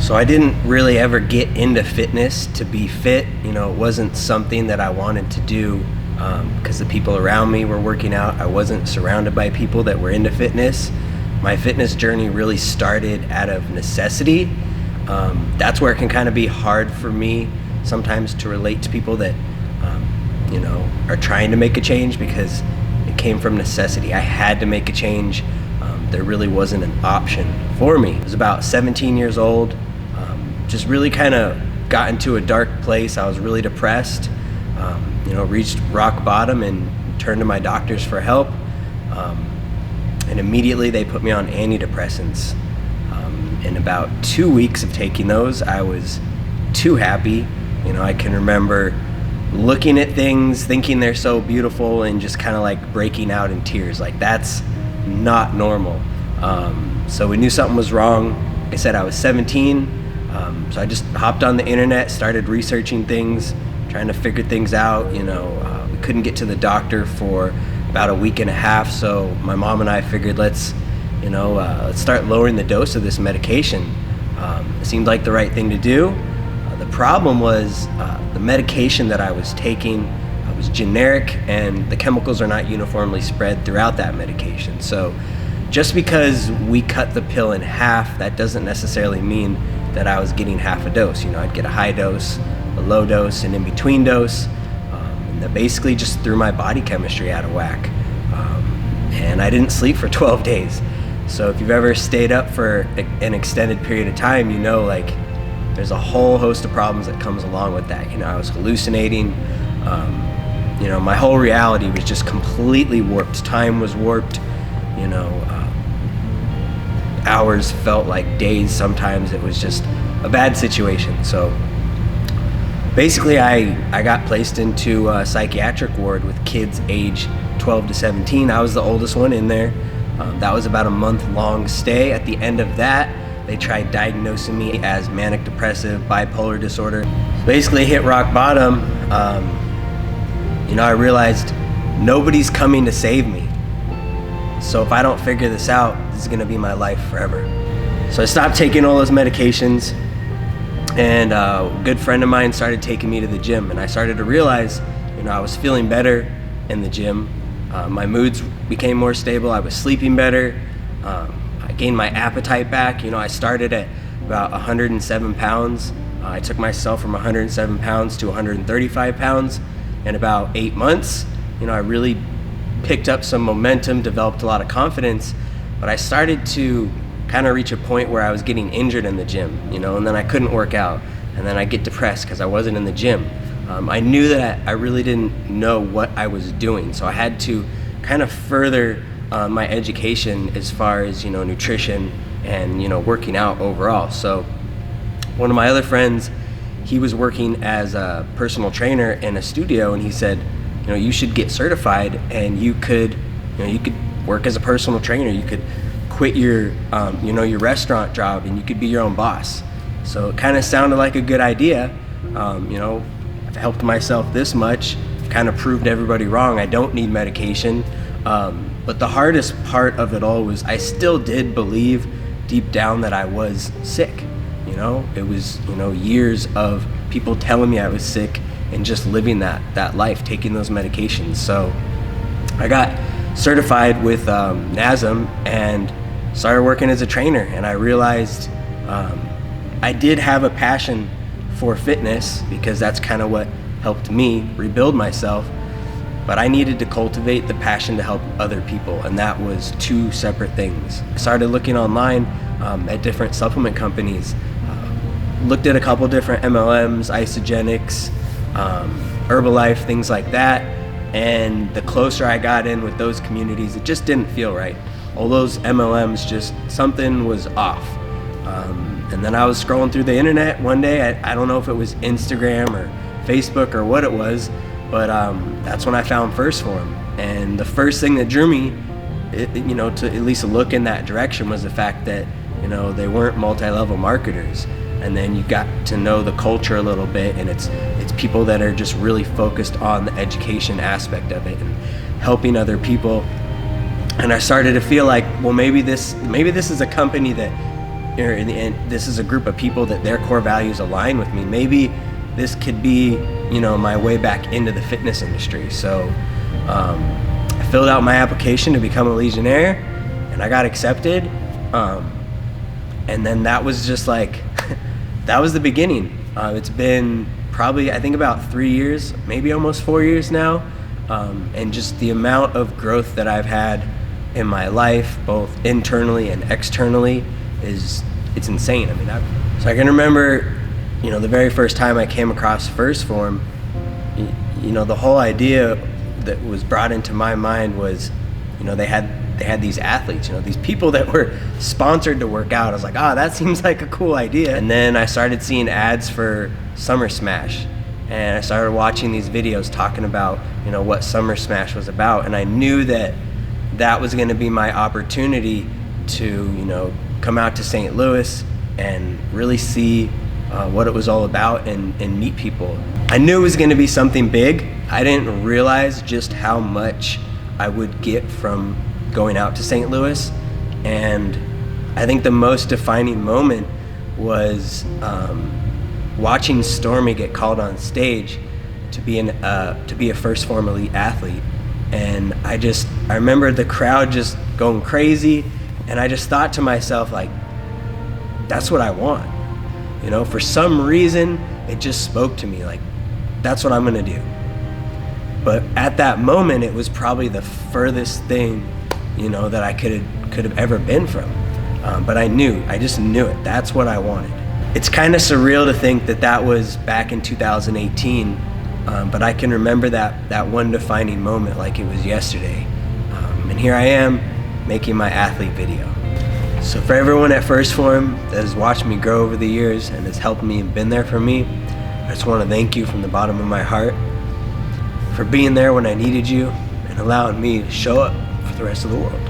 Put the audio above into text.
So I didn't really ever get into fitness to be fit. It wasn't something that I wanted to do because the people around me were working out. I wasn't surrounded by people that were into fitness. My fitness journey really started out of necessity. That's where it can kind of be hard for me sometimes to relate to people that are trying to make a change, because it came from necessity. I had to make a change. There really wasn't an option for me. I was about 17 years old, just really kind of got into a dark place. I was really depressed, reached rock bottom and turned to my doctors for help. And immediately they put me on antidepressants. In about 2 weeks of taking those, I was too happy. I can remember looking at things, thinking they're so beautiful, and just kind of like breaking out in tears. Like, that's not normal. So we knew something was wrong. Like I said, I was 17. So I just hopped on the internet, started researching things, trying to figure things out. We couldn't get to the doctor for about a week and a half. So my mom and I figured, let's start lowering the dose of this medication. It seemed like the right thing to do. The problem was the medication that I was taking was generic, and the chemicals are not uniformly spread throughout that medication. So just because we cut the pill in half, that doesn't necessarily mean that I was getting half a dose. I'd get a high dose, a low dose, an in-between dose, and that basically just threw my body chemistry out of whack. And I didn't sleep for 12 days. So if you've ever stayed up for an extended period of time, there's a whole host of problems that comes along with that. I was hallucinating. My whole reality was just completely warped. Time was warped. Hours felt like days. Sometimes it was just a bad situation. So basically I got placed into a psychiatric ward with kids age 12 to 17. I was the oldest one in there. That was about a month-long stay. At the end of that, they tried diagnosing me as manic depressive bipolar disorder. Basically hit rock bottom. I realized nobody's coming to save me. So if I don't figure this out, this is gonna be my life forever. So I stopped taking all those medications, and a good friend of mine started taking me to the gym, and I started to realize, I was feeling better in the gym. My moods became more stable. I was sleeping better. I gained my appetite back. I started at about 107 pounds. I took myself from 107 pounds to 135 pounds in about 8 months. I really picked up some momentum, developed a lot of confidence, but I started to kind of reach a point where I was getting injured in the gym, and then I couldn't work out, and then I get depressed because I wasn't in the gym. I knew that I really didn't know what I was doing, so I had to kind of further my education as far as nutrition and working out overall. So one of my other friends, he was working as a personal trainer in a studio, and he said, you should get certified, and you could work as a personal trainer. You could quit your your restaurant job, and you could be your own boss. So it kind of sounded like a good idea. I've helped myself this much, kind of proved everybody wrong. I don't need medication. But the hardest part of it all was I still did believe deep down that I was sick. It was years of people telling me I was sick and just living that life, taking those medications. So I got certified with NASM and started working as a trainer, and I realized I did have a passion for fitness, because that's kind of what helped me rebuild myself, but I needed to cultivate the passion to help other people, and that was two separate things. I started looking online at different supplement companies, looked at a couple different MLMs, Isogenics, Herbalife, things like that, and the closer I got in with those communities, it just didn't feel right. All those MLMs, just something was off. And then I was scrolling through the internet one day. I don't know if it was Instagram or Facebook or what it was, but that's when I found Phorm. And the first thing that drew me, to at least look in that direction, was the fact that they weren't multi-level marketers. And then you got to know the culture a little bit, and it's people that are just really focused on the education aspect of it and helping other people. And I started to feel like, well, maybe this is a company that and this is a group of people that their core values align with me. Maybe this could be, my way back into the fitness industry. So I filled out my application to become a Legionnaire, and I got accepted. And then that was just like, that was the beginning. It's been probably, I think, about 3 years, maybe almost 4 years now. And just the amount of growth that I've had in my life, both internally and externally, it's insane. I mean, so I can remember, the very first time I came across Phorm, the whole idea that was brought into my mind was, they had these athletes, these people that were sponsored to work out. I was like, that seems like a cool idea. And then I started seeing ads for Summer Smash, and I started watching these videos talking about, what Summer Smash was about. And I knew that was going to be my opportunity to, come out to St. Louis and really see what it was all about and meet people. I knew it was going to be something big. I didn't realize just how much I would get from going out to St. Louis. And I think the most defining moment was watching Stormy get called on stage to be a first Phorm elite athlete. And I remember the crowd just going crazy, and I just thought to myself, like, that's what I want. For some reason, it just spoke to me, like, that's what I'm gonna do. But at that moment, it was probably the furthest thing, that I could have ever been from. But I just knew it. That's what I wanted. It's kind of surreal to think that was back in 2018, but I can remember that one defining moment like it was yesterday. And here I am making my athlete video. So for everyone at Phorm that has watched me grow over the years and has helped me and been there for me, I just want to thank you from the bottom of my heart for being there when I needed you and allowing me to show up for the rest of the world.